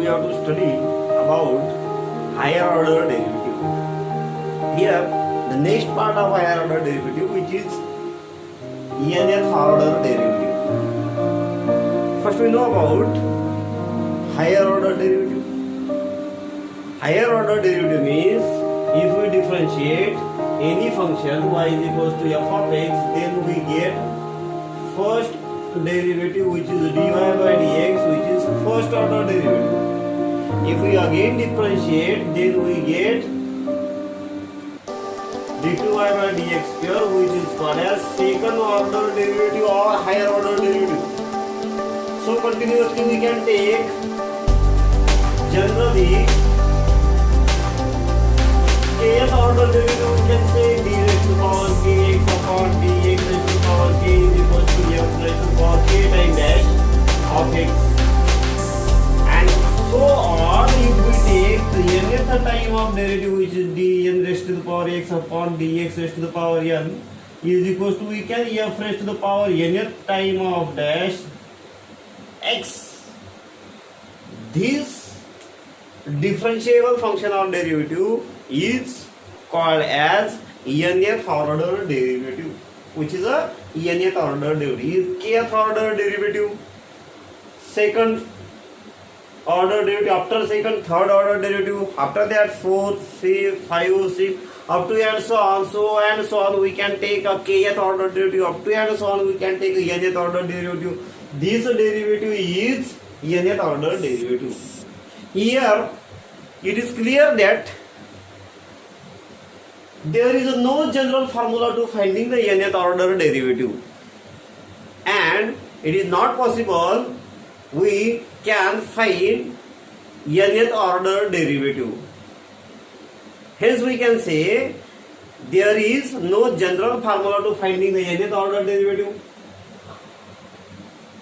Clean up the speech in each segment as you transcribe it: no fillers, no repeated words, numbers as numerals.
we have to study about higher order derivative. Here, the next part of higher order derivative, which is nth order derivative. First, we know about higher order derivative. Higher order derivative means if we differentiate any function y is equals to f of x, then we get first derivative, which is dy by dx, which is first order derivative. If we again differentiate, then we get d2y by dx square, which is called as second order derivative or higher order derivative. So continuously we can take generally kth order derivative. We can say d raised to the power kx upon dx raised to the power k is equals to f raised to the power k times dash of x. And so on, if we take the nth time of derivative, which is dn raised to the power x upon dx raised to the power n is equals to, we can f raised to the power nth time of dash x. This differentiable function of derivative is called as nth order derivative, which is a nth order derivative. Kth order derivative, second order derivative, after second, third order derivative, after that fourth, fifth, 5, 6, up to and so on, we can take a kth order derivative, up to and so on, we can take a nth order derivative. This derivative is nth order derivative. Here it is clear that there is no general formula to finding the nth order derivative, and it is not possible we can find nth order derivative. Hence we can say there is no general formula to finding the nth order derivative,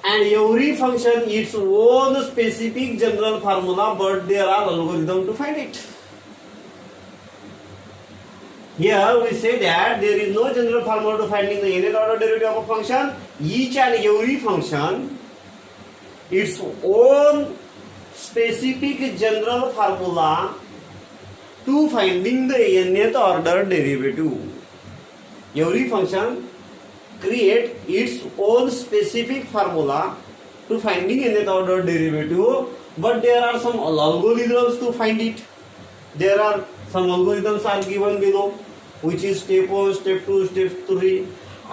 and every function its own specific general formula, but there are algorithms to find it. Here we say that there is no general formula to finding the nth order derivative of a function. Each and every function its own specific general formula to finding the nth order derivative. Every function create its own specific formula to finding nth order derivative, but there are some algorithms to find it. There are some algorithms are given below, which is step 1, step 2, step 3.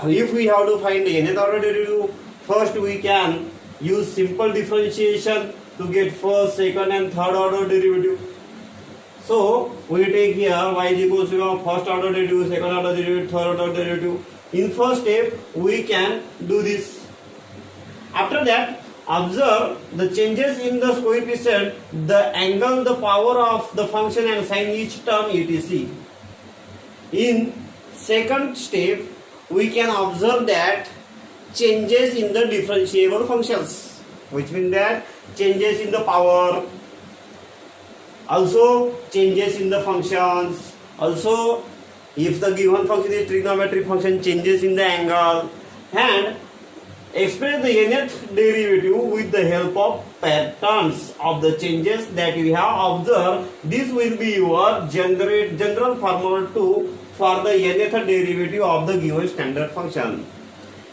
If we have to find the nth order derivative, first we can use simple differentiation to get first, second and third order derivative. So we take here y is equals to first order derivative, second order derivative, third order derivative. In first step we can do this. After that, observe the changes in the coefficient, the angle, the power of the function and sign each term etc. In second step, we can observe that changes in the differentiable functions, which means that changes in the power, also changes in the functions, also if the given function is trigonometric function, changes in the angle, and express the nth derivative with the help of patterns of the changes that we have observed. This will be your general formula for the nth derivative of the given standard function.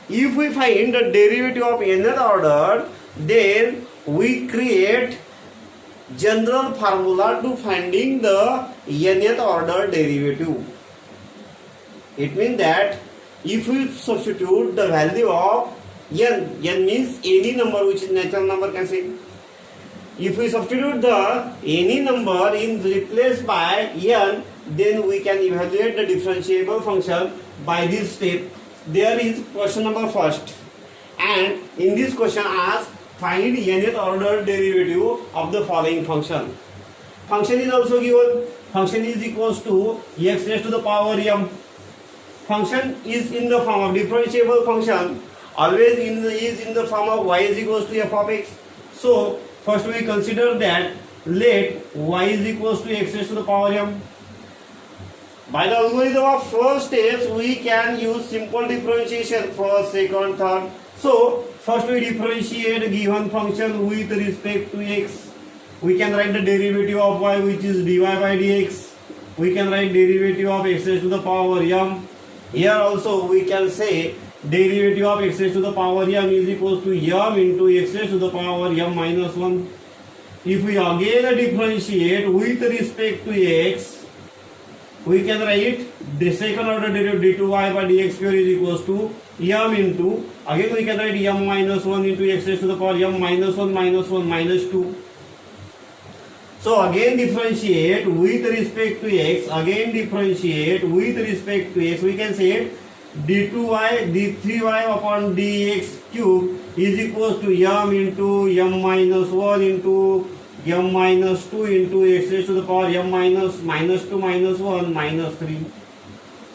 If we find the derivative of nth order, then we create general formula to finding the nth order derivative. It means that if we substitute the value of n means any number which is natural number, can say. If we substitute the any number in replaced by n, then we can evaluate the differentiable function by this step. There is question number first, and in this question ask find nth order derivative of the following function. Function is also given. Function is equals to x raised to the power m. Function is in the form of differentiable function, always is in the form of y is equals to f of x. So first we consider that let y is equals to x raised to the power m. By the algorithm of first steps, we can use simple differentiation, first, second, third. So first we differentiate a given function with respect to x. we can write the derivative of y, which is dy by dx. We can write derivative of x raised to the power m. Here also we can say derivative of x raised to the power m is equals to m into x raised to the power m minus 1. If we again differentiate with respect to x, we can write the second order derivative d2y by dx square is equals to m into, again we can write m minus 1 into x raised to the power m minus 1 minus 2. So again differentiate with respect to x, again differentiate with respect to x, we can say d2y d3y upon dx cube is equals to m into m minus 1 into m minus 2 into x raised to the power m minus 2 minus 1 minus 3.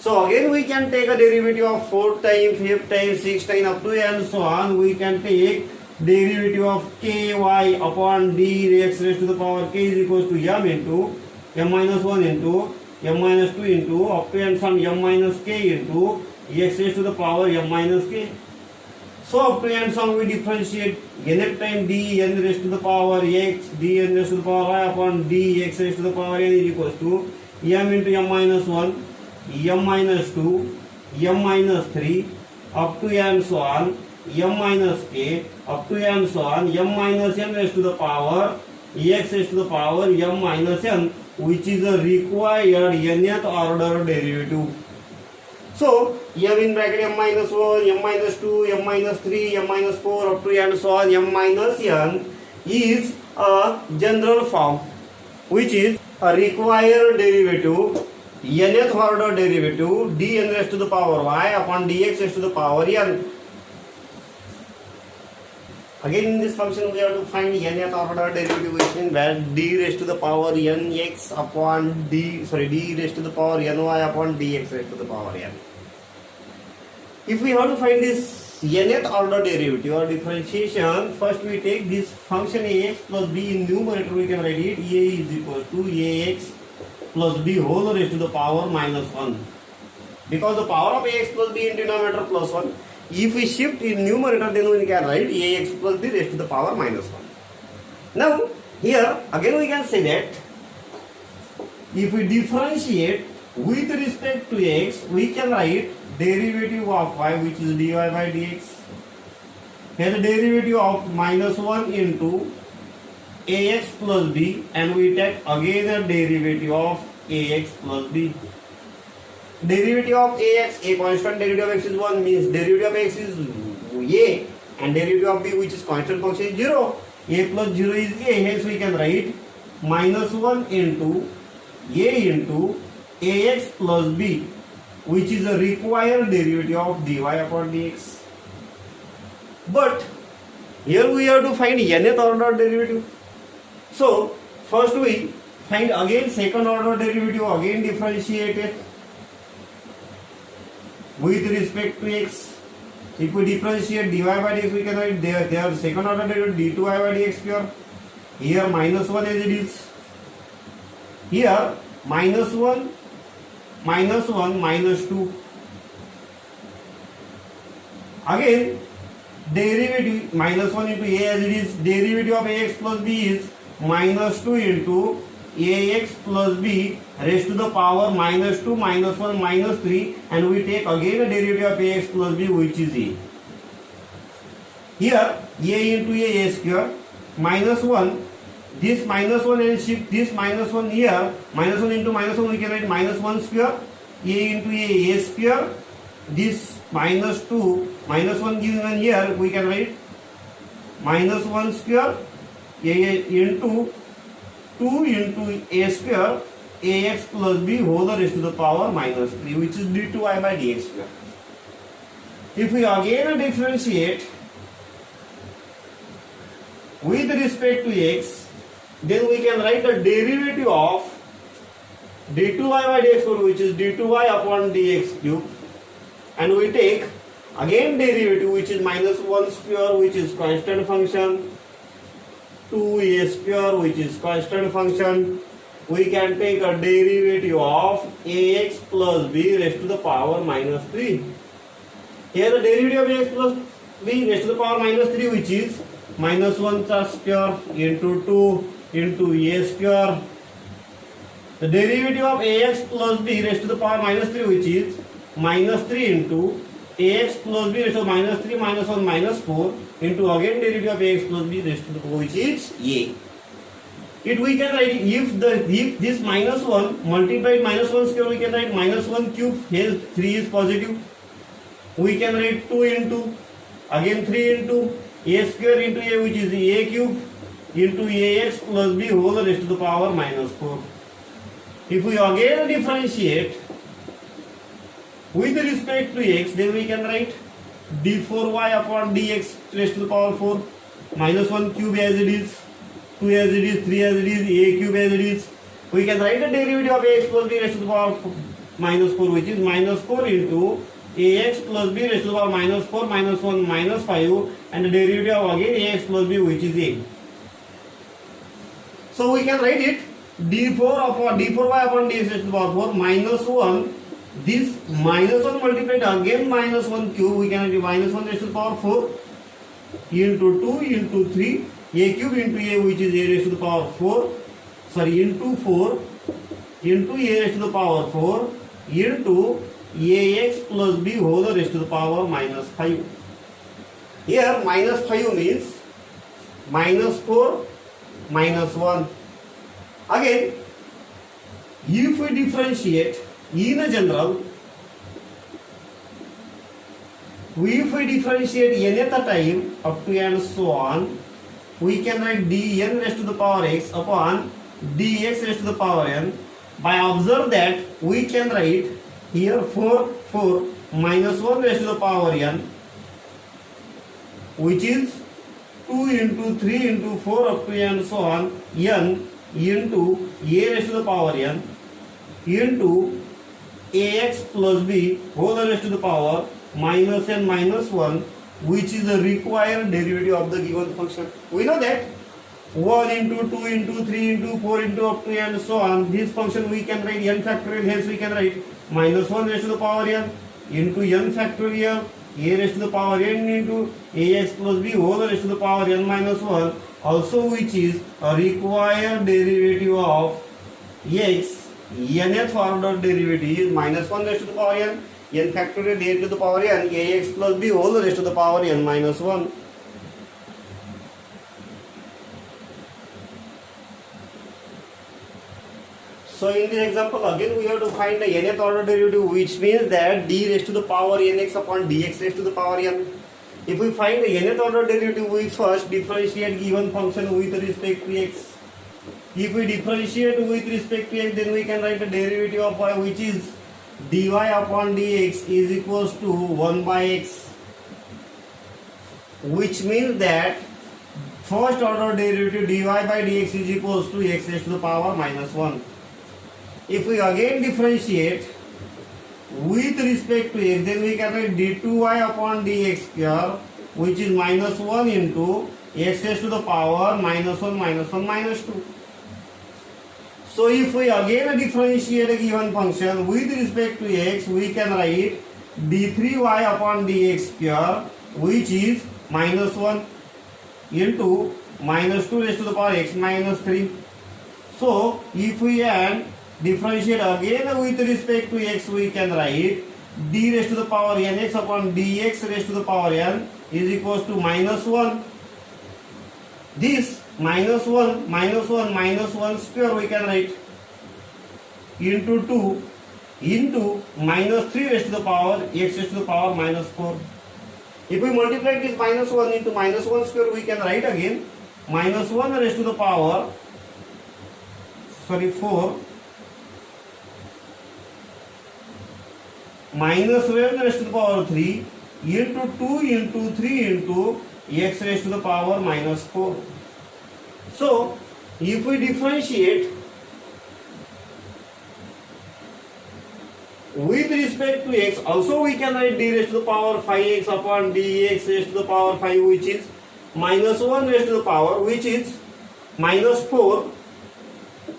So again we can take a derivative of 4 times, 5 times, 6 times up to and so on. We can take derivative of ky upon dx raised to the power k is equals to m into m minus 1 into m minus 2 into up to and from m minus k into x raised to the power m minus k. So up to and on we differentiate nth time dn raised to the power x dn raised to the power y upon dx raised to the power n is equals to m into m minus 1, m minus 2, m minus 3 up to and so on m minus k up to and so on m minus n raised to the power x raised to the power m minus n, which is a required nth order derivative. So m in bracket m minus 1, m minus 2, m minus 3, m minus 4 up to and so on m minus n is a general form, which is a required derivative nth order derivative dn raised to the power y upon dx raised to the power n. Again in this function we have to find nth order derivation where d raised to the power nx upon d raised to the power ny upon dx raised to the power n. If we have to find this nth order derivative or differentiation, first we take this function ax plus b in numerator, we can write it a is equals to ax plus b whole raised to the power minus 1. Because the power of ax plus b in denominator plus 1. If we shift in numerator, then we can write ax plus b raised to the power minus 1. Now, here again we can say that if we differentiate with respect to x, we can write derivative of y, which is dy by dx. Here the derivative of minus 1 into ax plus b, and we take again a derivative of ax plus b. Derivative of ax, a constant derivative of x is 1, means derivative of x is a, and derivative of b, which is constant function, is 0. A plus 0 is a, hence we can write minus 1 into a into ax plus b, which is a required derivative of dy upon dx. But here we have to find nth order derivative. So first we find again second order derivative, again differentiate it with respect to x. If we differentiate dy by dx, we can write their second order derivative d2y by dx square. Here minus 1 as it is. Here minus 1 minus 2. Again derivative minus 1 into a as it is. Derivative of ax plus b is minus 2 into ax plus b raised to the power minus 2 minus 1 minus 3, and we take again a derivative of ax plus b, which is a. Here a into a square minus 1, this minus 1 and shift this minus 1 here, minus 1 into minus 1 we can write minus 1 square, a into a square, this minus 2 minus 1 given here, we can write minus 1 square a into 2 into a square ax plus b whole raised to the power minus 3, which is d2y by dx square. If we again differentiate with respect to x, then we can write the derivative of d2y by dx square, which is d2y upon dx cube, and we take again derivative, which is minus 1 square, which is constant function, 2a square, which is constant function. We can take a derivative of ax plus b raised to the power minus 3. Here the derivative of ax plus b raised to the power minus 3, which is minus 1 square into 2 into a square. The derivative of ax plus b raised to the power minus 3, which is minus 3 into ax plus b raised to minus 3 minus 1 minus 4 into again derivative of ax plus b raised to the power, which is a. It we can write if this minus 1 multiplied minus 1 square, we can write minus 1 cube, hence 3 is positive. We can write 2 into again 3 into a square into a, which is a cube into ax plus b whole raised to the power minus 4. If we again differentiate with respect to x, then we can write d4y upon dx raised to the power 4, minus 1 cube as it is, 2 as it is, 3 as it is, a cube as it is. We can write the derivative of ax plus b raised to the power minus 4, which is minus 4 into ax plus b raised to the power minus 4 minus 1 minus 5, and the derivative of again ax plus b, which is a. So we can write it d4y upon dx raised to the power 4 minus 1. This minus 1 multiplied again minus 1 cube, we can write minus 1 raised to the power 4 into 2 into 3, a cube into a, which is a raised to the power 4, into 4 into a raised to the power 4 into ax plus b whole raised to the power minus 5. Here minus 5 means minus 4 minus 1. Again, if we differentiate in general, if we differentiate nth time up to and so on, we can write dn raised to the power x upon dx raised to the power n. By observe that we can write here 4 minus 1 raised to the power n, which is 2 into 3 into 4 up to and so on, n into a raised to the power n into ax plus b whole raised to the power minus n minus 1, which is the required derivative of the given function. We know that 1 into 2 into 3 into 4 into up to and so on, this function we can write n factorial, hence we can write minus 1 raised to the power n into n factorial a raised to the power n into ax plus b whole raised to the power n minus 1, also which is a required derivative of x. Nth order derivative is minus 1 raised to the power n factorial a to the power n ax plus b whole raised to the power n minus 1. So in this example again we have to find the nth order derivative, which means that d raised to the power nx upon dx raised to the power n. If we find the nth order derivative, we first differentiate given function with respect to x. If we differentiate with respect to x, then we can write the derivative of y, which is dy upon dx is equals to 1 by x, which means that first order derivative dy by dx is equals to x raised to the power minus 1. If we again differentiate with respect to x, then we can write d2y upon dx square, which is minus 1 into x raised to the power minus 1 minus 2. So if we again differentiate a given function with respect to x, we can write d3y upon dx square, which is minus 1 into minus 2 raised to the power x minus 3. So if we add differentiate again with respect to x, we can write d raised to the power nx upon dx raised to the power n is equals to minus 1. This minus 1 square we can write into 2 into minus 3 raised to the power x raised to the power minus 4. If we multiply this minus 1 into minus 1 square, we can write again minus 1 raised to the power 4 minus 1 raised to the power 3 into 2 into 3 into x raised to the power minus 4. So, if we differentiate with respect to x, also we can write d raised to the power 5x upon dx raised to the power 5, which is minus 1 raised to the power, which is minus 4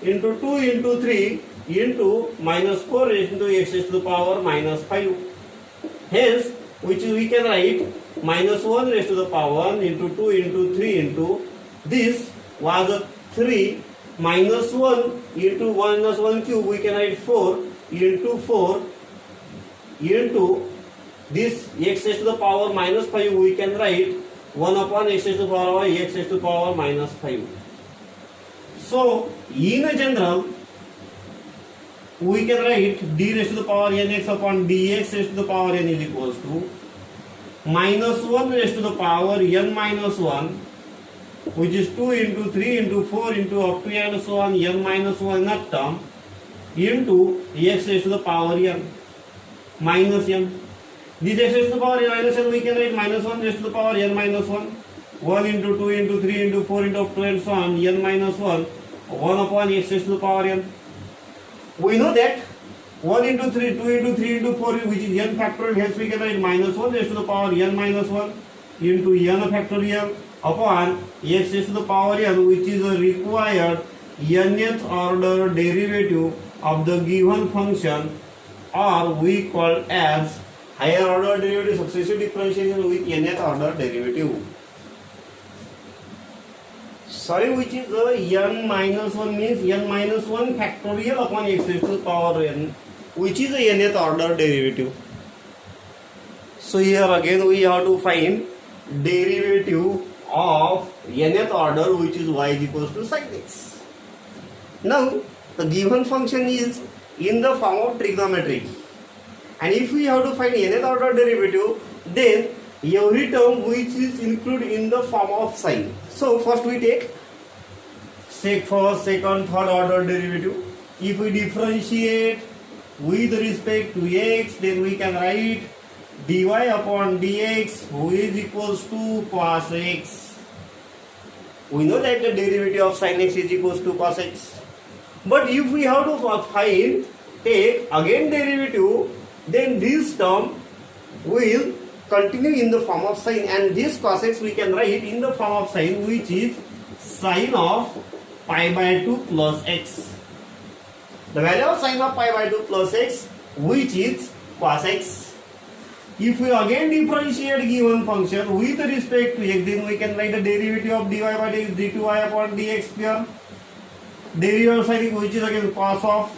into 2 into 3 into minus 4 raised to x raised to the power minus 5. Hence, which we can write minus 1 raised to the power 1 into 2 into 3 into this was 3 minus 1 into 1 minus 1 cube, we can write 4 into 4 into this x raised to the power minus 5, we can write 1 upon x raised to the power x raised to the power minus 5. So, in general, we can write d raised to the power nx upon dx raised to the power n is equals to minus 1 raised to the power n minus 1, which is 2 into 3 into 4 into up to and so on n minus 1 that term, into x raised to the power n minus n. This x raised to the power n minus n, we can write minus 1 raised to the power n minus 1, 1 into 2 into 3 into 4 into up to and so on n minus 1, 1 upon x raised to the power n. We know that 1 into 3, 2 into 3 into 4, which is n factorial, hence we can write minus 1 raised to the power n minus 1 into n factorial upon x raised to the power n, which is a required nth order derivative of the given function, or we call as higher order derivative successive differentiation with nth order derivative. Sorry, which is n minus 1 means n minus 1 factorial upon x raised to the power n, which is a nth order derivative. So here again we have to find derivative of nth order, which is y is equals to sin x. Now the given function is in the form of trigonometry, and if we have to find nth order derivative, then every term which is included in the form of sine. So first we take first, second, third order derivative. If we differentiate with respect to x, then we can write dy upon dx, which is equals to cos x. We know that the derivative of sin x is equals to cos x. But if we have to take again derivative, then this term will continue in the form of sine, and this cos x we can write in the form of sine, which is sine of pi by 2 plus x. The value of sine of pi by 2 plus x, which is cos x. If we again differentiate given function with respect to x, then we can write the derivative of dy by dx d2y upon dx square. Derivative of sine, which is again cos of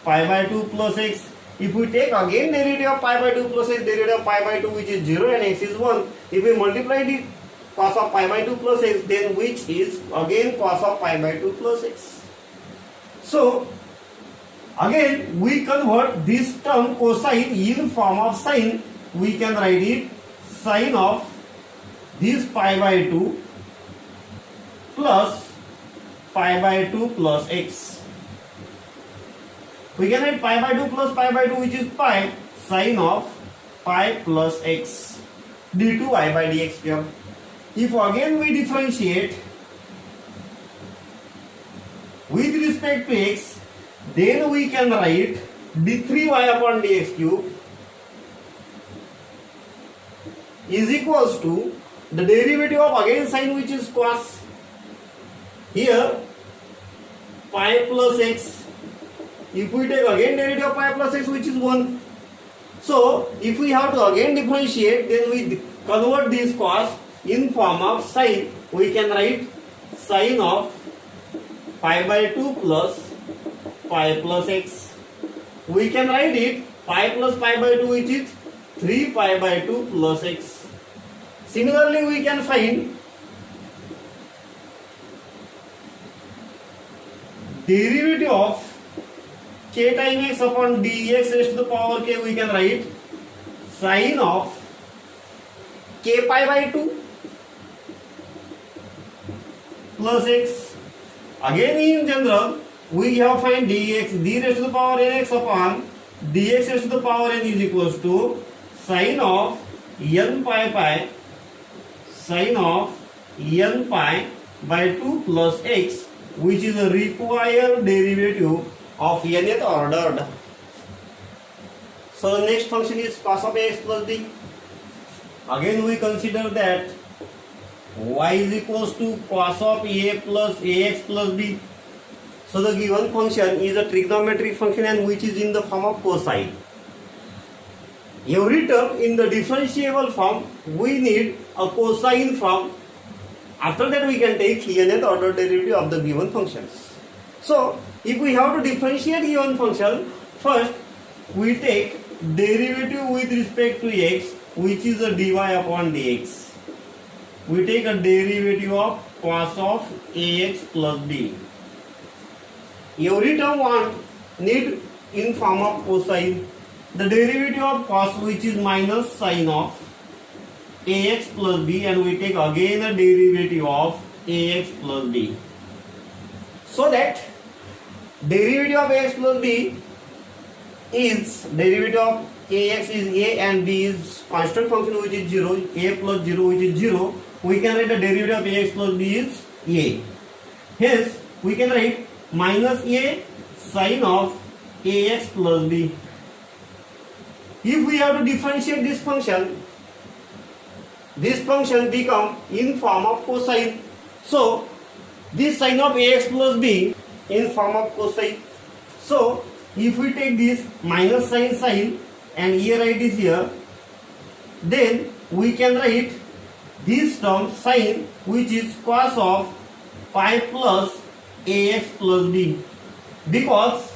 pi by 2 plus x. If we take again derivative of pi by 2 plus x, derivative of pi by 2, which is 0 and x is 1, if we multiply the cos of pi by 2 plus x, then which is again cos of pi by 2 plus x. So again we convert this term cosine in form of sine. We can write it sine of this pi by 2 plus pi by 2 plus x. We can write pi by 2 plus pi by 2, which is pi sine of pi plus x d2y by dx square. If again we differentiate with respect to x, then we can write d3y upon dx cube is equals to the derivative of again sine, which is cos. Here pi plus x. If we take again derivative of pi plus x, which is 1. So if we have to again differentiate, then we convert this cos in form of sine. We can write sine of pi by 2 plus pi plus x. We can write it pi plus pi by 2, which is 3 pi by 2 plus x. Similarly, we can find derivative of k times x upon dx raised to the power k. We can write sine of k pi by 2 plus x. Again in general, we have find dx, d raised to the power nx upon dx raised to the power n is equals to sine of n pi pi sine of n pi by 2 plus x, which is a required derivative of nth ordered. So the next function is cos of ax plus b. Again we consider that y is equals to cos of a plus ax plus b. So the given function is a trigonometric function, and which is in the form of cosine. Every term in the differentiable form, we need a cosine from After that we can take nth order derivative of the given functions. So if we have to differentiate given function, first we take derivative with respect to x, which is a dy upon dx. We take a derivative of cos of ax plus b. Every term need in form of cosine. The derivative of cos, which is minus sine of ax plus b, and we take again a derivative of ax plus b. So that derivative of ax plus b is derivative of ax is a and b is constant function which is 0, a plus 0 which is 0. We can write the derivative of ax plus b is a. Hence we can write minus a sine of ax plus b. If we have to differentiate this function become in form of cosine. So this sine of ax plus b in form of cosine. So if we take this minus sine and here write is here, then we can write this term sine, which is cos of pi plus ax plus b, because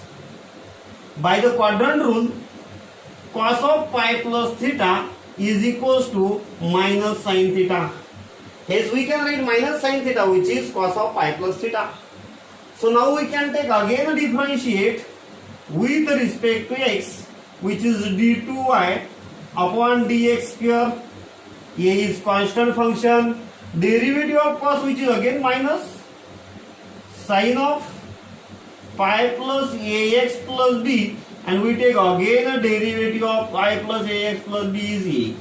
by the quadrant rule cos of pi plus theta is equals to minus sine theta. Hence we can write minus sine theta, which is cos of pi plus theta. So now we can take again a differentiate with respect to x, which is d2y upon dx square. A is constant function. Derivative of cos, which is again minus sine of pi plus ax plus b, and we take again a derivative of pi plus ax plus b is a.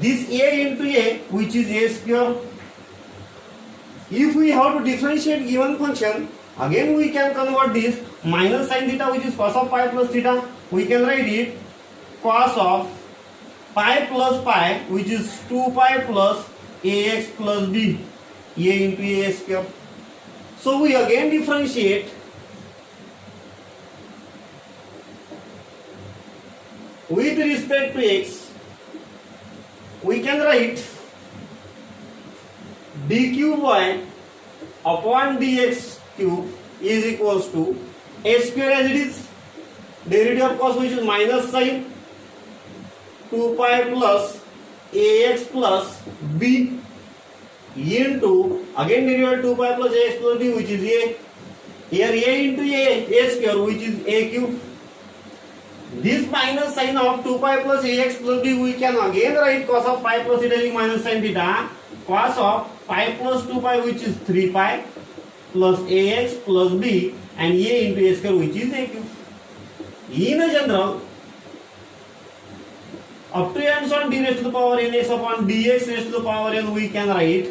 This a into a, which is a square. If we have to differentiate given function, again we can convert this minus sine theta, which is cos of pi plus theta. We can write it cos of pi plus pi, which is 2 pi plus ax plus b, a into a square. So we again differentiate with respect to x. We can write d cube y upon dx cube is equals to a square as it is. Derivative of cos, which is minus sine 2 pi plus ax plus b into again derivative 2 pi plus ax plus b, which is a. Here a into a square, which is a cube. This minus sine of 2 pi plus ax plus b, we can again write cos of pi plus theta minus sine theta, cos of pi plus 2 pi, which is 3 pi plus ax plus b, and a into a square, which is a cube. In a general, up to n on d raised to the power n x upon dx raised to the power n, we can write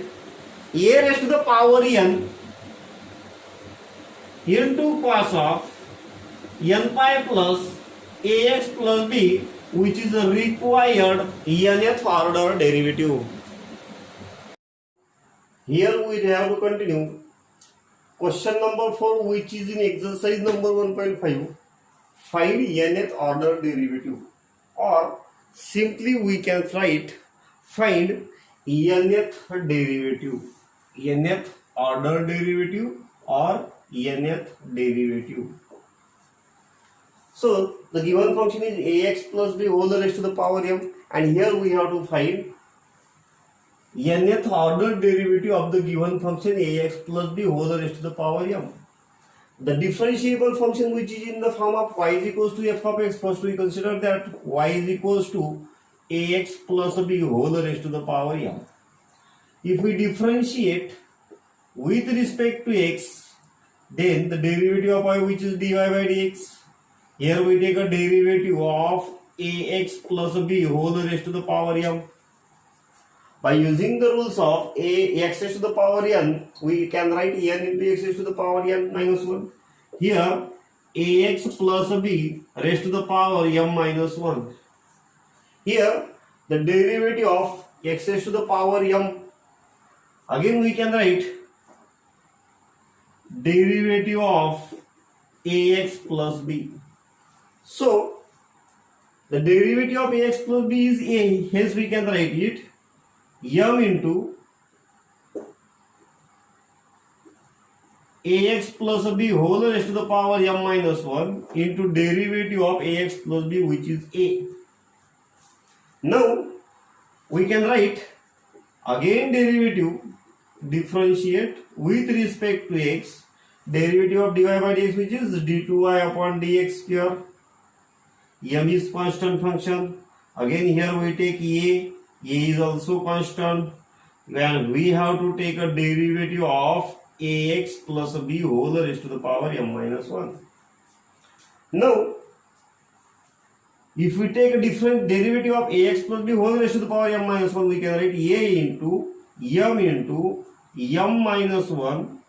a raised to the power n into cos of n pi plus ax plus b, which is a required nth order derivative. Here we have to continue question number 4, which is in exercise number 1.5. Find nth order derivative, or simply we can write find nth derivative, nth order derivative or nth derivative. So the given function is ax plus b whole raised to the power m, and here we have to find nth order derivative of the given function ax plus b whole raised to the power m. The differentiable function, which is in the form of y is equals to f of x, first we consider that y is equals to ax plus b whole raised to the power m. If we differentiate with respect to x, then the derivative of y, which is dy by dx, here we take a derivative of ax plus b whole raised to the power m. By using the rules of x raised to the power n, we can write n into x raised to the power n minus 1. Here ax plus b raised to the power m minus 1. Here the derivative of x raised to the power m, again we can write derivative of ax plus b. So the derivative of ax plus b is a, hence we can write it m into ax plus b whole raised to the power m minus 1 into derivative of ax plus b, which is a. Now we can write again derivative, differentiate with respect to x, derivative of dy by dx, which is d2y upon dx square. M is constant function. Again here we take a is also constant, and we have to take a derivative of ax plus b whole raised to the power m minus 1. Now if we take a different derivative of ax plus b whole raised to the power m minus 1, we can write a into m minus 1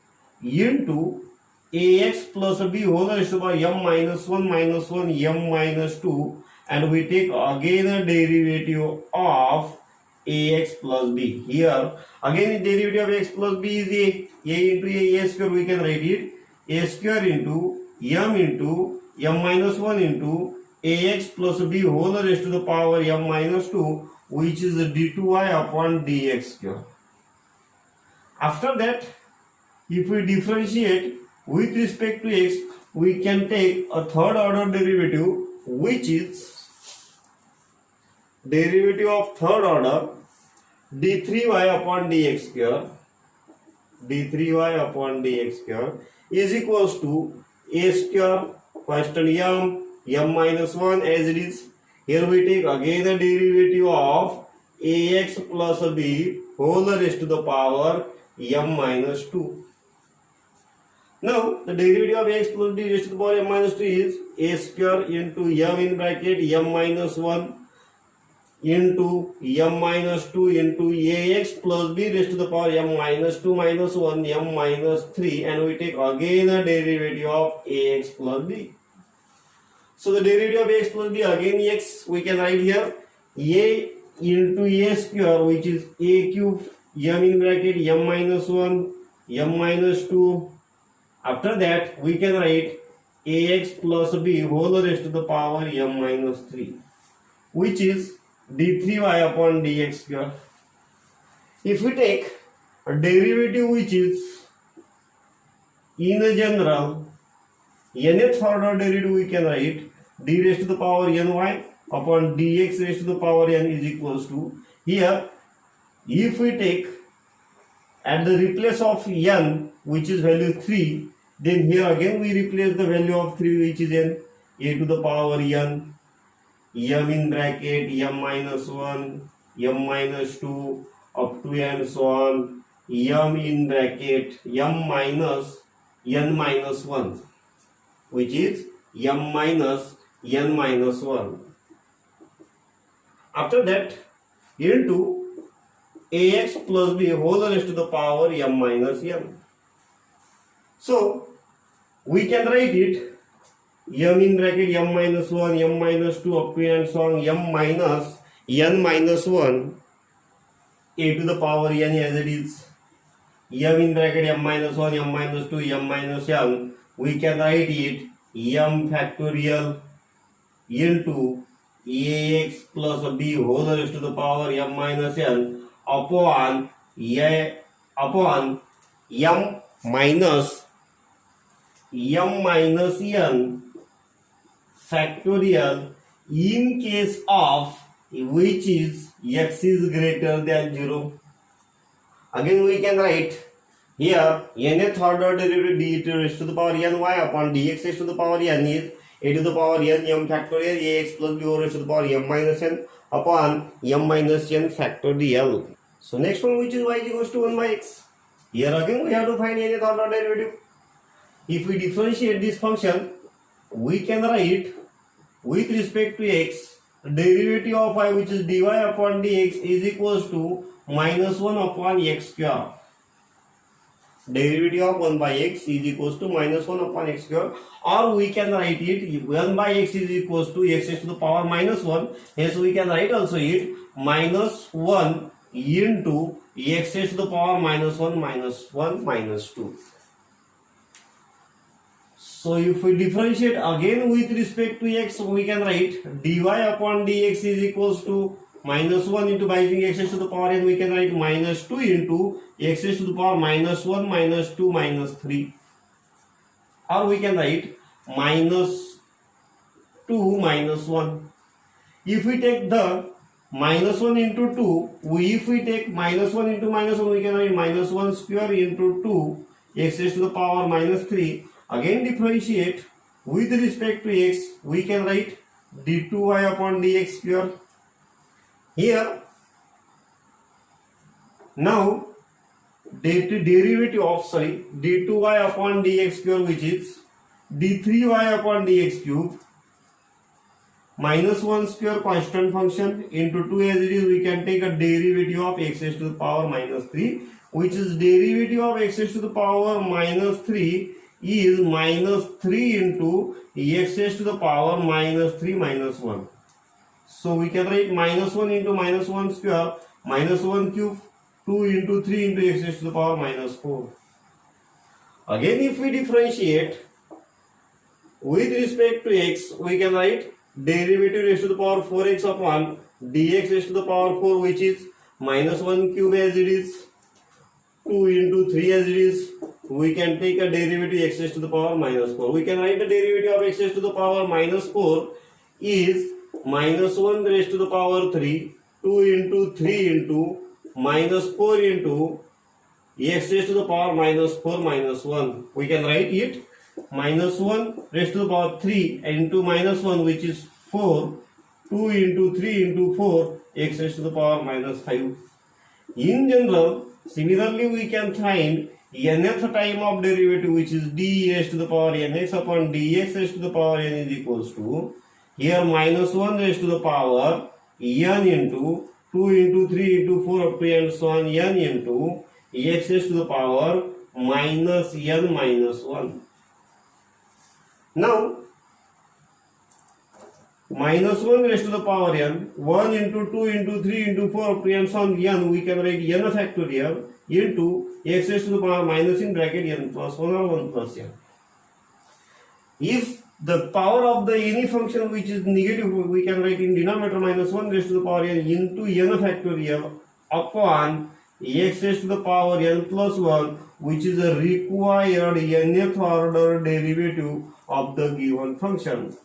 into ax plus b whole raised to the power m minus 1 m minus 2, and we take again a derivative of ax plus b. Here again the derivative of x plus b is a into a square. We can write it a square into m minus 1 into ax plus b whole raised to the power m minus 2, which is d2y upon dx square. After that, if we differentiate with respect to x, we can take a third order derivative, which is derivative of third order d3y upon dx square. d3y upon dx square is equals to a square constant m minus 1 as it is. Here we take again the derivative of ax plus b whole raised to the power m minus 2. Now the derivative of x plus b raised to the power m minus 2 is a square into m in bracket m minus 1 into m minus 2 into ax plus b raised to the power m minus 2 minus 1 m minus 3, and we take again a derivative of ax plus b. So the derivative of x plus b, again x, we can write here a into a square, which is a cube m in bracket m minus 1 m minus 2. After that we can write ax plus b whole raised to the power m minus 3, which is d3y upon dx square. If we take a derivative which is in a general nth order derivative, we can write d raised to the power ny upon dx raised to the power n is equals to, here if we take at the replace of n, which is value 3, then here again we replace the value of 3, which is n, a to the power n, m in bracket m minus 1 m minus 2 up to n so on, m in bracket m minus n minus 1, which is m minus n minus 1. After that into ax plus b whole raised to the power m minus n. So we can write it m in bracket m minus 1 m minus 2 up to n so on, m minus n minus 1 a to the power n as it is, m in bracket m minus 1 m minus 2 m minus n. We can write it m factorial into ax plus b whole raised to the power m minus n upon m minus n factorial in case of which is x is greater than 0. Again we can write here nth order derivative d raised to the power ny upon dx raised to the power n is a to the power n m factorial ax plus b raised to the power m minus n upon m minus n factorial. So next one, which is y is equals to 1 by x. Here again we have to find nth order derivative. If we differentiate this function, we can write with respect to x, derivative of y, which is dy upon dx, is equals to minus 1 upon x square. Derivative of 1 by x is equals to minus 1 upon x square, or we can write it 1 by x is equals to x raised to the power minus 1. Hence we can write also it minus 1 into x raised to the power minus 1 minus 2. So if we differentiate again with respect to x, we can write dy upon dx is equals to minus 1 into by using x raised to the power n, we can write minus 2 into x raised to the power minus 1 minus 2 minus 3. or we can write minus 2 minus 1. If we take the minus 1 into 2, if we take minus 1 into minus 1, we can write minus 1 square into 2 x raised to the power minus 3. Again differentiate with respect to x, we can write d2y upon dx square. Here now derivative of d2y upon dx square, which is d3y upon dx cube minus 1 square constant function into 2 as it is, we can take a derivative of x raised to the power minus 3, which is derivative of x raised to the power minus 3 is minus 3 into x raised to the power minus 3 minus 1. So we can write minus 1 into minus 1 square minus 1 cube 2 into 3 into x raised to the power minus 4. Again if we differentiate with respect to x, we can write derivative raised to the power 4x upon dx raised to the power 4, which is minus 1 cube as it is 2 into 3 as it is. We can take a derivative x raised to the power minus 4. We can write the derivative of x raised to the power minus 4 is minus 1 raised to the power 3, 2 into 3 into minus 4 into x raised to the power minus 4 minus 1. We can write it minus 1 raised to the power 3 into minus 1, which is 4, 2 into 3 into 4 x raised to the power minus 5. In general, similarly we can find nth time of derivative, which is d raised to the power nx upon dx raised to the power n is equals to, here minus 1 raised to the power n into 2 into 3 into 4 up to and so on n into x raised to the power minus n minus 1. Now minus 1 raised to the power n, 1 into 2 into 3 into 4 up to and so on n, we can write n factorial into x raised to the power minus in bracket n plus 1 or 1 plus n. If the power of the any function which is negative, we can write in denominator minus 1 raised to the power n into n factorial upon x raised to the power n plus 1, which is a required nth order derivative of the given function.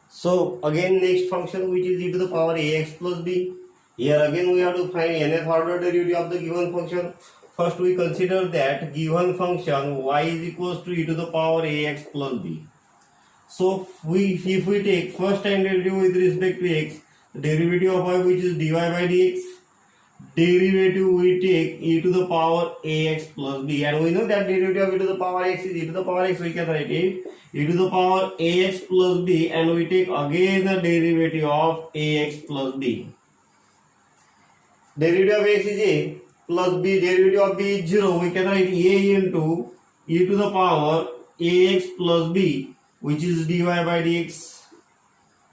So again next function, which is e to the power ax plus b. Here again we have to find nth order derivative of the given function. First we consider that given function y is equals to e to the power ax plus b. So if we take first time derivative with respect to x, derivative of y, which is dy by dx, derivative we take e to the power ax plus b, and we know that derivative of e to the power x is e to the power x, we can write it e to the power ax plus b, and we take again the derivative of ax plus b. Derivative of x is a plus b, derivative of b is 0, we can write a into e to the power ax plus b, which is dy by dx.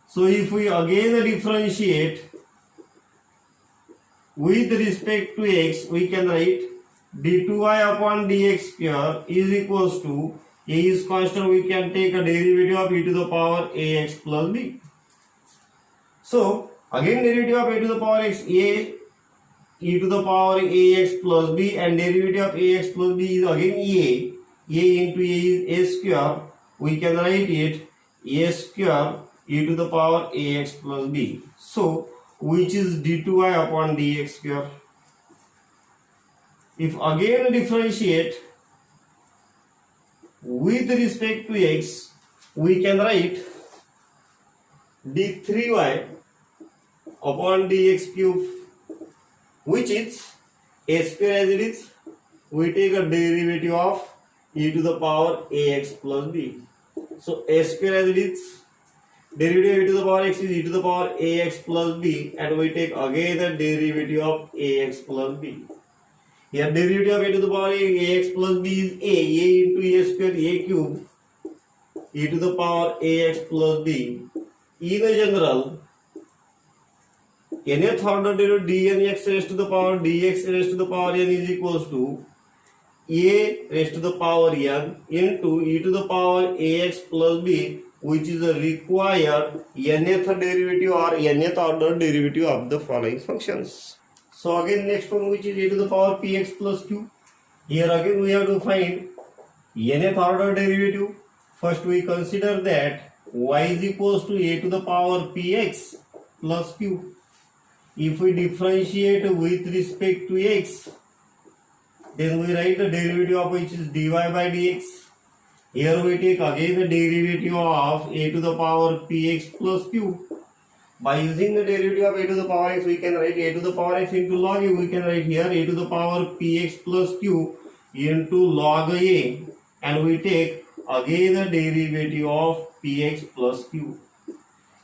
So if we again differentiate with respect to x, we can write d2y upon dx square is equals to, a is constant, we can take a derivative of e to the power ax plus b. So again derivative of a to the power x, a e to the power ax plus b, and derivative of ax plus b is again a into a is a square, we can write it a square e to the power ax plus b. So which is d2y upon dx square. If again differentiate with respect to x, we can write d3y upon dx cube, which is a square as it is. We take a derivative of e to the power ax plus b. So a square as it is, derivative of e to the power x is e to the power ax plus b, and we take again the derivative of ax plus b. Here derivative of e to the power ax plus b is a into a square a cube e to the power ax plus b. In general, nth order derivative dnx raised to the power dx raised to the power n is equals to a raised to the power n into e to the power ax plus b, which is a required nth derivative or nth order derivative of the following functions. So again next one, which is a to the power px plus q. Here again we have to find nth order derivative. First we consider that y is equals to a to the power px plus q. If we differentiate with respect to x, then we write the derivative of which is dy by dx. Here we take again the derivative of a to the power px plus q. By using the derivative of a to the power x, we can write a to the power x into log a. We can write here a to the power px plus q into log a, and we take again the derivative of px plus q.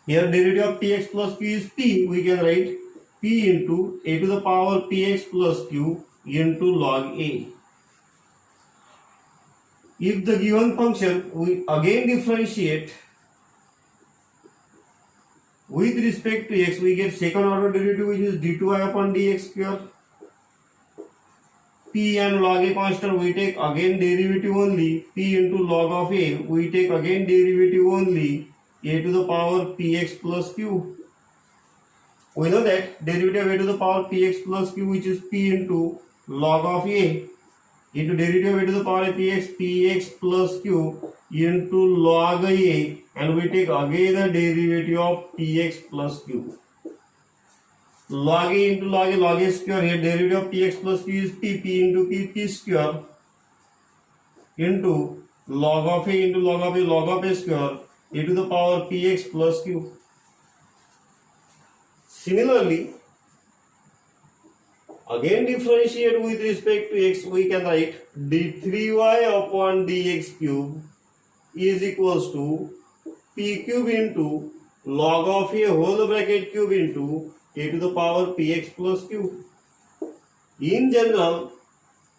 Here derivative of px plus q is p. We can write p into a to the power px plus q into log a. If the given function we again differentiate with respect to x, we get second order derivative, which is d2y upon dx square. P and log a constant, we take again derivative only p into log of a. We take again derivative only a to the power px plus q. We know that derivative of a to the power px plus q, which is p into log of a, into derivative of a to the power px plus q into log a, and we take again the derivative of px plus q. Log a into log a square. Here derivative of px plus q is p into p square into log of a into log of a square a to the power px plus q. Similarly, again differentiate with respect to x, we can write d3y upon dx cube is equals to p cube into log of a whole bracket cube into a to the power px plus q. In general,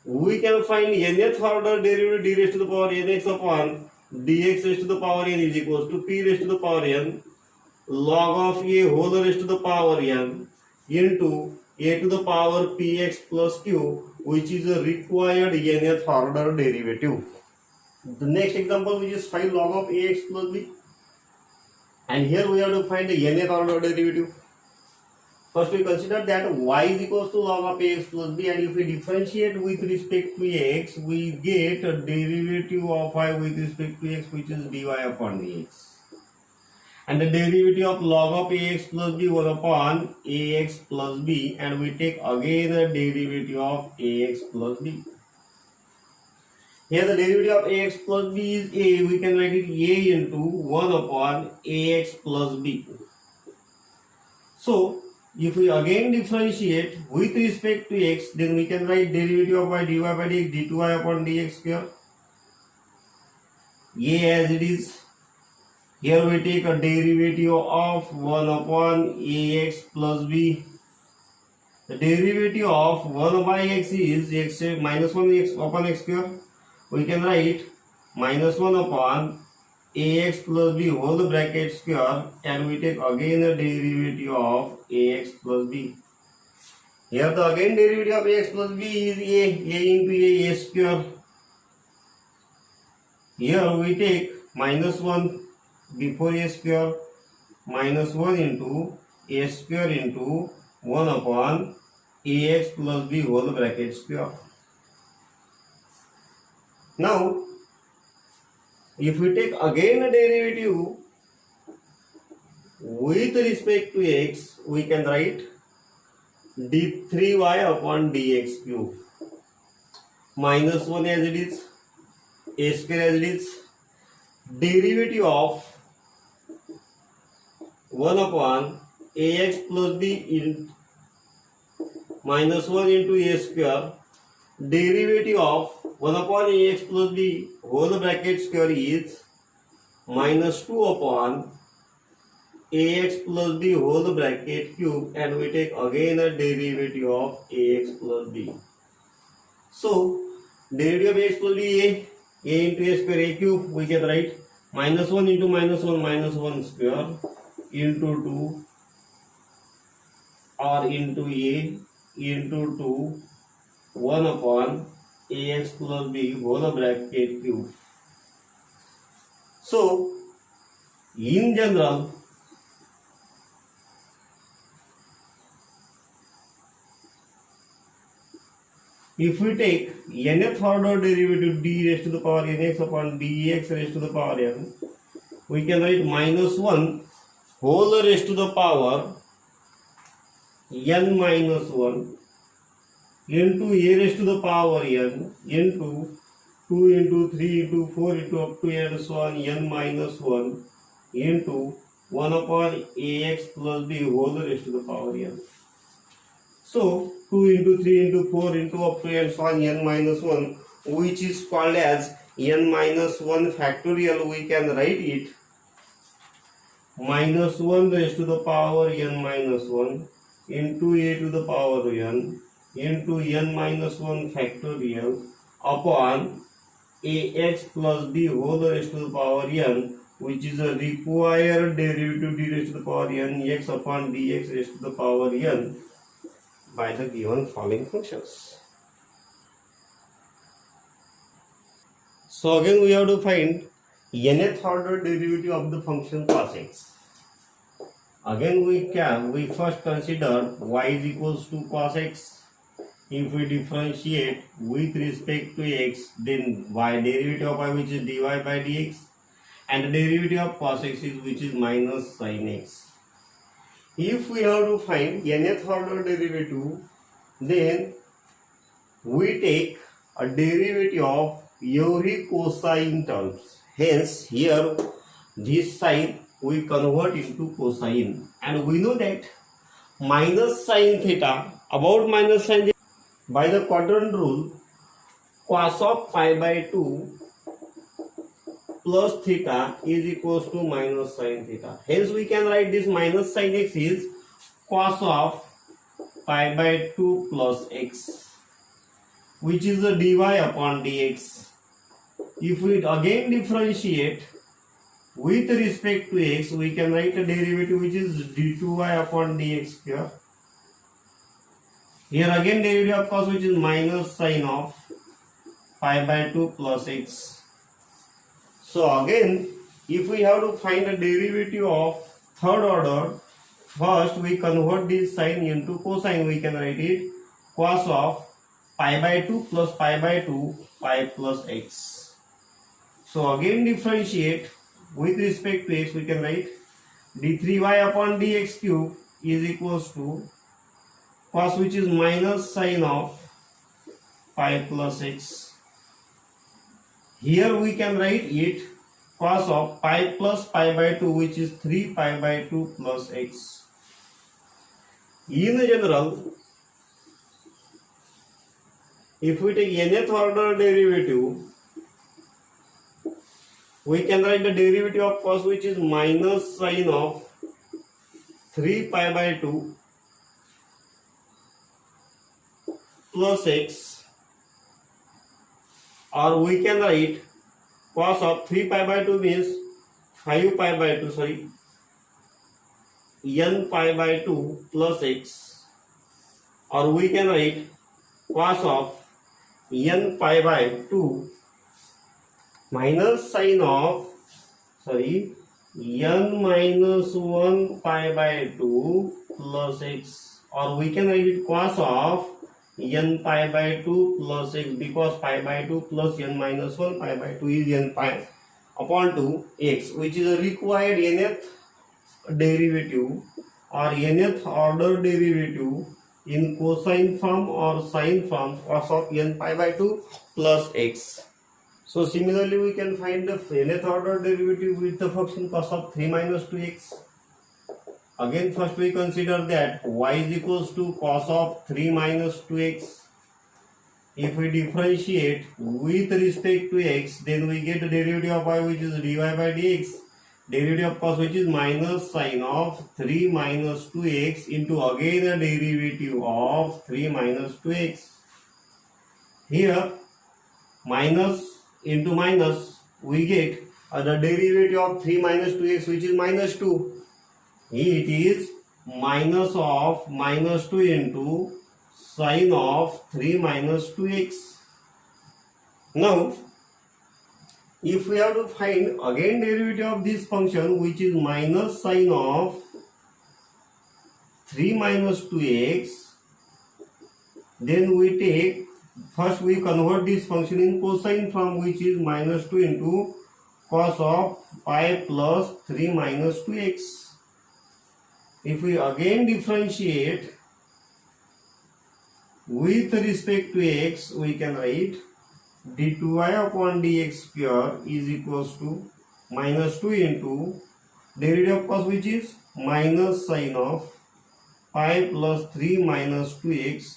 we can find nth order derivative d raised to the power nx upon dx raised to the power n is equals to p raised to the power n log of a whole raised to the power n into a to the power px plus q, which is a required nth order derivative. The next example, which is find log of ax plus b, and here we have to find the nth order derivative. First we consider that y is equals to log of ax plus b, and if we differentiate with respect to x, we get a derivative of y with respect to x, which is dy upon dx. And the derivative of log of ax plus b was upon ax plus b, and we take again the derivative of ax plus b. Here the derivative of ax plus b is a. We can write it a into 1 upon ax plus b. So if we again differentiate with respect to x, then we can write derivative of y dy by dx d2y upon dx square. A as it is. Here we take a derivative of 1 upon ax plus b. The derivative of 1 by x is x minus 1 x upon x square. We can write minus 1 upon ax plus b whole bracket square, and we take again the derivative of ax plus b. Here the again derivative of ax plus b is a into a square. Here we take minus 1 before a square, minus 1 into a square into 1 upon ax plus b whole bracket square. Now if we take again a derivative with respect to x, we can write d3y upon dx cube minus 1 as it is, a square as it is, derivative of 1 upon ax plus b in minus 1 into a square, derivative of 1 upon ax plus b whole bracket square is minus 2 upon ax plus b whole bracket cube, and we take again a derivative of ax plus b. So derivative of ax plus b a into a square a cube, we can write minus 1 into minus 1 square into 2 or into a into 2 1 upon ax plus b whole bracket cube. So in general, if we take nth order derivative d raised to the power nx upon dx raised to the power n, we can write minus 1 whole raised to the power n minus 1 into a raised to the power n into 2 into 3 into 4 into up to and so on n minus 1 into 1 upon ax plus b whole raised to the power n. So 2 into 3 into 4 into up to and so on n minus 1, which is called as n minus 1 factorial, we can write it minus 1 raised to the power n minus 1 into a to the power n into n minus 1 factorial upon ax plus b whole raised to the power n, which is a required derivative d raised to the power n x upon dx raised to the power n by the given following functions. So again we have to find nth order derivative of the function cos x. Again we first consider y is equals to cos x. If we differentiate with respect to x, then y derivative of y, which is dy by dx, and the derivative of cos x is which is minus sin x. If we have to find nth order derivative, then we take a derivative of every cosine terms. Hence here this sine we convert into cosine, and we know that minus sin theta, about minus sin theta, by the quadrant rule, cos of pi by 2 plus theta is equals to minus sin theta. Hence we can write this minus sin x is cos of pi by 2 plus x, which is the dy upon dx. If we again differentiate with respect to x, we can write a derivative which is d2y upon dx here. Here again derivative of cos, which is minus sin of pi by 2 plus x. So again, if we have to find a derivative of third order, first we convert this sine into cosine. We can write it cos of pi by 2 plus pi by 2 pi plus x. So again differentiate with respect to x, we can write d3y upon dx cube is equals to cos, which is minus sin of pi plus x. Here we can write it cos of pi plus pi by 2, which is 3 pi by 2 plus x. In general, if we take nth order derivative, we can write the derivative of cos, which is minus sin of 3 pi by 2 plus x, or we can write cos of 3 pi by 2 means 5 pi by 2, n pi by 2 plus x, or we can write cos of n pi by 2 minus sin of n minus 1 pi by 2 plus x, or we can write it cos of n pi by 2 plus x, because pi by 2 plus n minus 1 pi by 2 is n pi upon 2 x, which is a required nth derivative or nth order derivative in cosine form or sine form cos of n pi by 2 plus x. So similarly we can find the nth order derivative with the function cos of 3 minus 2x. Again first we consider that y is equals to cos of 3 minus 2x. If we differentiate with respect to x, then we get the derivative of y, which is dy by dx. Derivative of cos, which is minus sin of 3 minus 2x into again a derivative of 3 minus 2x. Here minus into minus, we get the derivative of 3 minus 2x, which is minus 2. It is minus of minus 2 into sine of 3 minus 2x. Now, if we have to find again derivative of this function, which is minus sine of 3 minus 2x, then we take first we convert this function in cosine form, which is minus 2 into cos of pi plus 3 minus 2x. If we again differentiate with respect to x, we can write d2y upon dx square is equals to minus 2 into derivative of cos, which is minus sine of pi plus 3 minus 2x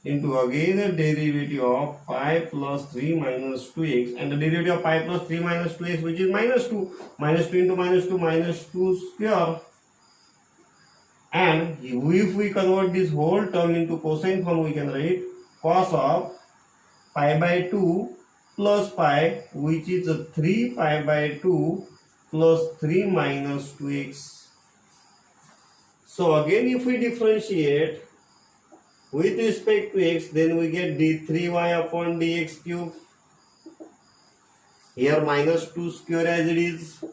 into again the derivative of pi plus 3 minus 2x, and the derivative of pi plus 3 minus 2x, which is minus 2. Minus 2 into minus 2 square. And if we convert this whole term into cosine form, we can write cos of pi by 2 plus pi, which is 3 pi by 2 plus 3 minus 2x. So again, if we differentiate with respect to x, then we get d3y upon dx cube. Here minus 2 square as it is.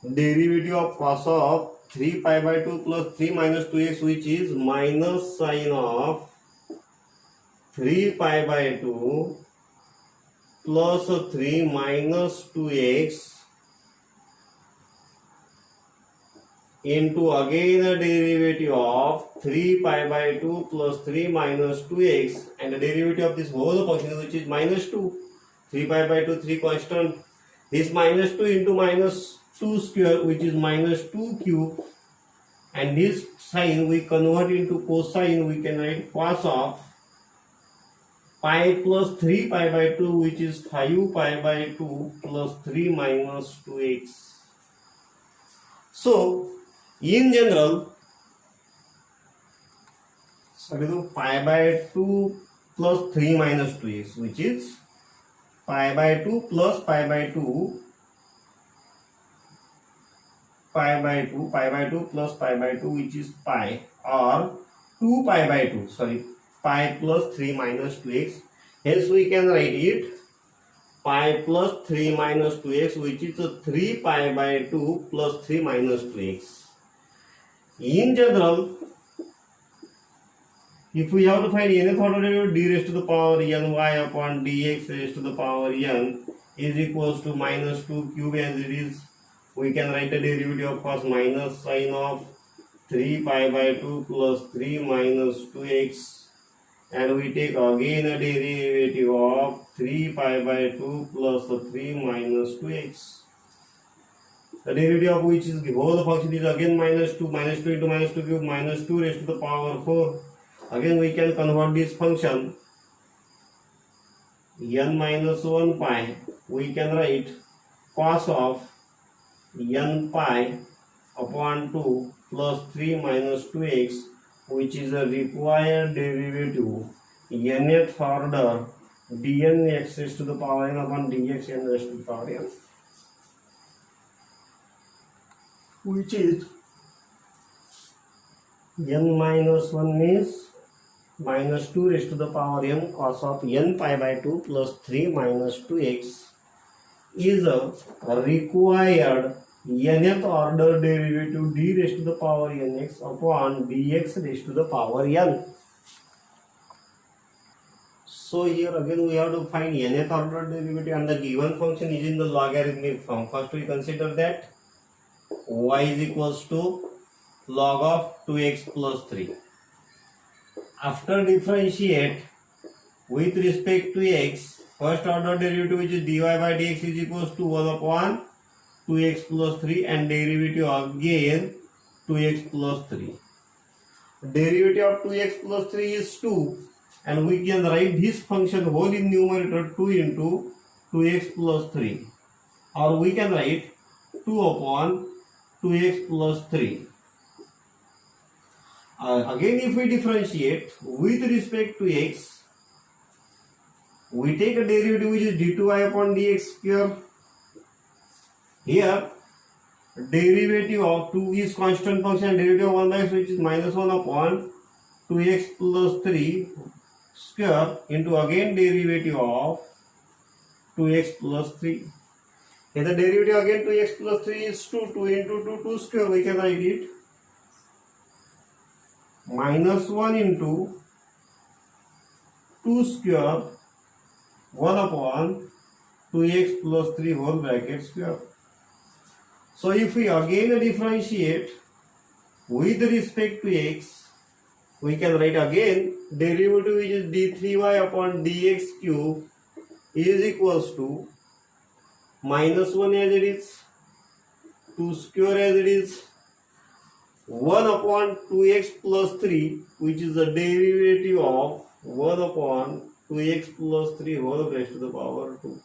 Derivative of cos of 3 pi by 2 plus 3 minus 2x, which is minus sine of 3 pi by 2 plus 3 minus 2x into again the derivative of 3 pi by 2 plus 3 minus 2x, and the derivative of this whole function, which is minus 2. 3 pi by 2, 3 constant. This minus 2 into minus 2 square, which is minus 2 cube, and this sign we convert into cosine. We can write cos of pi plus 3 pi by 2, which is 5 pi by 2 plus 3 minus 2x. So in general, pi by 2 plus 3 minus 2x, which is pi by 2 plus pi by 2, pi by 2 plus pi by 2, which is pi, or 2 pi by 2, sorry, pi plus 3 minus 2x. Hence we can write it pi plus 3 minus 2x, which is 3 pi by 2 plus 3 minus 2x. In general, if we have to find nth order derivative, d raised to the power ny upon dx raised to the power n is equals to minus 2 cube as it is. We can write the derivative of cos minus sine of 3 pi by 2 plus 3 minus 2x, and we take again a derivative of 3 pi by 2 plus 3 minus 2x. The derivative of which is the whole function is again minus 2 into minus 2 cube, minus 2 raised to the power 4. Again we can convert this function n minus 1 pi. We can write cos of n pi upon 2 plus 3 minus 2x, which is a required derivative nth order dn x raised to the power n upon dx n raised to the power n, which is n minus 1 means minus 2 raised to the power n cos of n pi by 2 plus 3 minus 2x is a required nth order derivative d raised to the power nx upon dx raised to the power n. So here again we have to find nth order derivative, and the given function is in the logarithmic form. First we consider that y is equals to log of 2x plus 3. After differentiate with respect to x, first order derivative, which is dy by dx, is equals to 1 upon 2x plus 3, and derivative again 2x plus 3. Derivative of 2x plus 3 is 2, and we can write this function whole in numerator 2 into 2x plus 3, or we can write 2 upon 2x plus 3. Again, if we differentiate with respect to x, we take a derivative which is d2y upon dx square. Here, derivative of 2 is constant function, derivative of 1 by x, which is minus 1 upon 2x plus 3 square into again derivative of 2x plus 3. Here the derivative again 2x plus 3 is 2, 2 into 2, 2 square, we can write it minus 1 into 2 square 1 upon 2x plus 3 whole bracket square. So if we again differentiate with respect to x, we can write again derivative which is d3y upon dx cube is equals to minus 1 as it is, 2 square as it is, 1 upon 2x plus 3 which is the derivative of 1 upon 2x plus 3 whole raised to the power 2.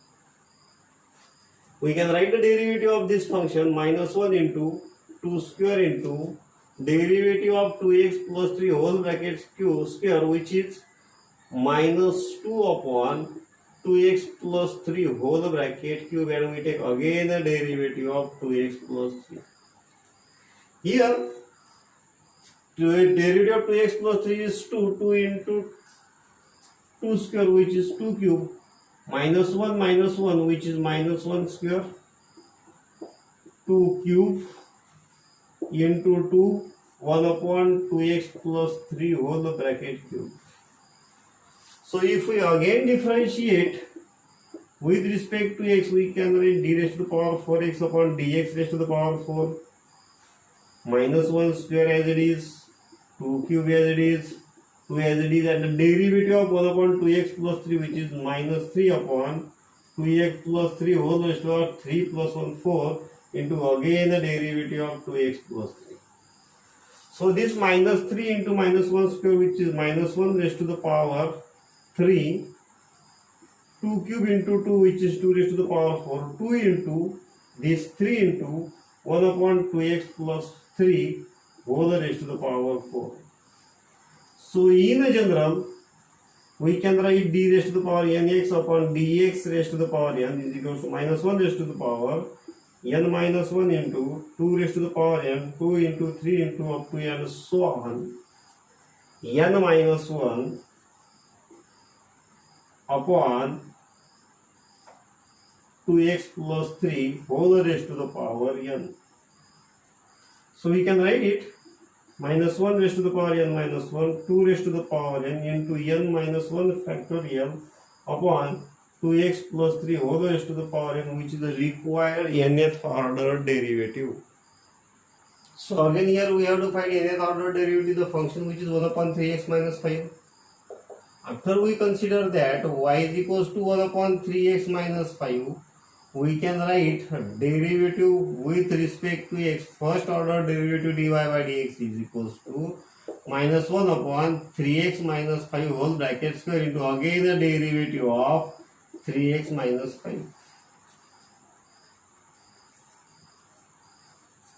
We can write the derivative of this function minus 1 into 2 square into derivative of 2x plus 3 whole bracket square which is minus 2 upon 2x plus 3 whole bracket cube, and we take again the derivative of 2x plus 3. Here derivative of 2x plus 3 is 2 into 2 square which is 2 cube, minus 1 which is minus 1 square, 2 cube into 2 1 upon 2x plus 3 whole bracket cube. So if we again differentiate with respect to x, we can write d raised to the power 4x upon dx raised to the power 4, minus 1 square as it is, 2 cube as it is, 2 as it is, and the derivative of 1 upon 2x plus 3 which is minus 3 upon 2x plus 3 whole raised to the power 3 plus 1 4 into again the derivative of 2x plus 3. So this minus 3 into minus 1 square which is minus 1 raised to the power 3, 2 cube into 2 which is 2 raised to the power 4, 2 into this 3 into 1 upon 2x plus 3 whole raised to the power 4. So in general we can write d raised to the power nx upon dx raised to the power n is equal to minus 1 raised to the power n minus 1 into 2 raised to the power n, 2 into 3 into up to n so on, n minus 1 upon 2x plus 3 whole raised to the power n. So we can write it minus 1 raised to the power n minus 1, 2 raised to the power n into n minus 1 factorial upon 2x plus 3 whole raised to the power n, which is the required nth order derivative. So again here we have to find nth order derivative of the function which is 1 upon 3x minus 5. After we consider that y is equals to 1 upon 3x minus 5, we can write derivative with respect to x. First order derivative dy by dx is equals to minus 1 upon 3x minus 5 whole bracket square into again the derivative of 3x minus 5.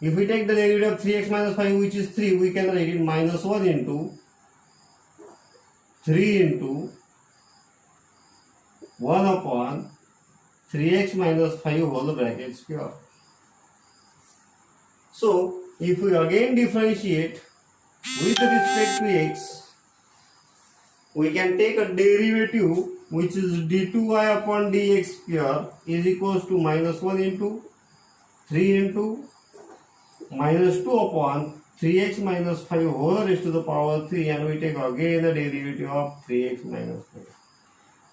If we take the derivative of 3x minus 5 which is 3, we can write it minus 1 into 3 into 1 upon 3x minus 5 whole bracket square. So if we again differentiate with respect to x, we can take a derivative which is d2y upon dx square is equals to minus 1 into 3 into minus 2 upon 3x minus 5 whole raised to the power 3, and we take again the derivative of 3x minus 5.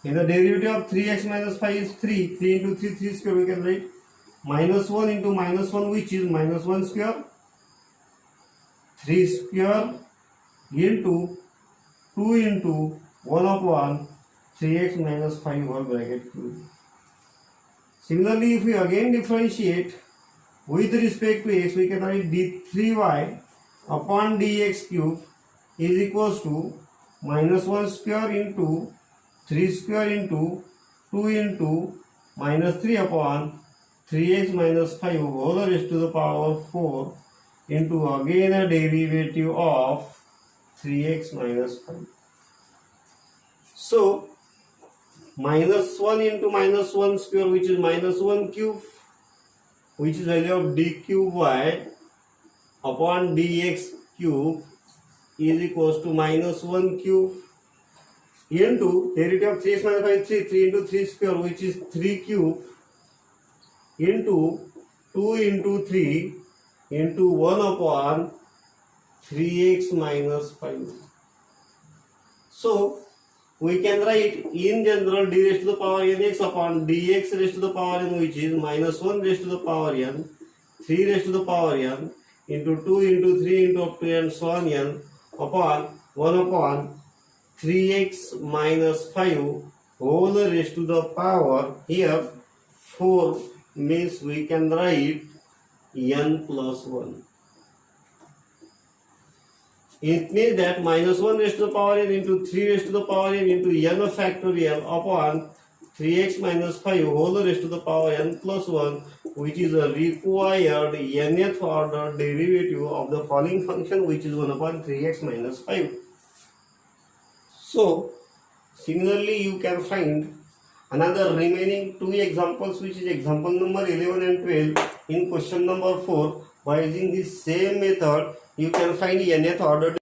In the derivative of 3x minus 5 is 3, 3 into 3, 3 square, we can write minus 1 into minus 1 which is minus 1 square, 3 square into 2 into 1 upon 3x minus 5 whole bracket cube. Similarly, if we again differentiate with respect to x, we can write d3y upon dx cube is equals to minus 1 square into 3 square into 2 into minus 3 upon 3x minus 5 whole raised to the power 4 into again a derivative of 3x minus 5. So minus 1 into minus 1 square which is minus 1 cube, which is value of d cube y upon dx cube is equals to minus 1 cube into derivative of 3x minus 5 3 into 3 square which is 3 cube into 2 into 3 into 1 upon 3x minus 5. So we can write in general d raised to the power nx upon dx raised to the power n, which is minus 1 raised to the power n, 3 raised to the power n, into 2 into 3 into up to n so on n upon 1 upon 3x minus 5 whole raised to the power here 4 means we can write n plus 1. It means that minus 1 raised to the power n into 3 raised to the power n into n factorial upon 3x minus 5 whole raised to the power n plus 1, which is a required nth order derivative of the following function, which is 1 upon 3x minus 5. So, similarly you can find another remaining two examples, which is example number 11 and 12 in question number 4. By using this same method, you can find nth order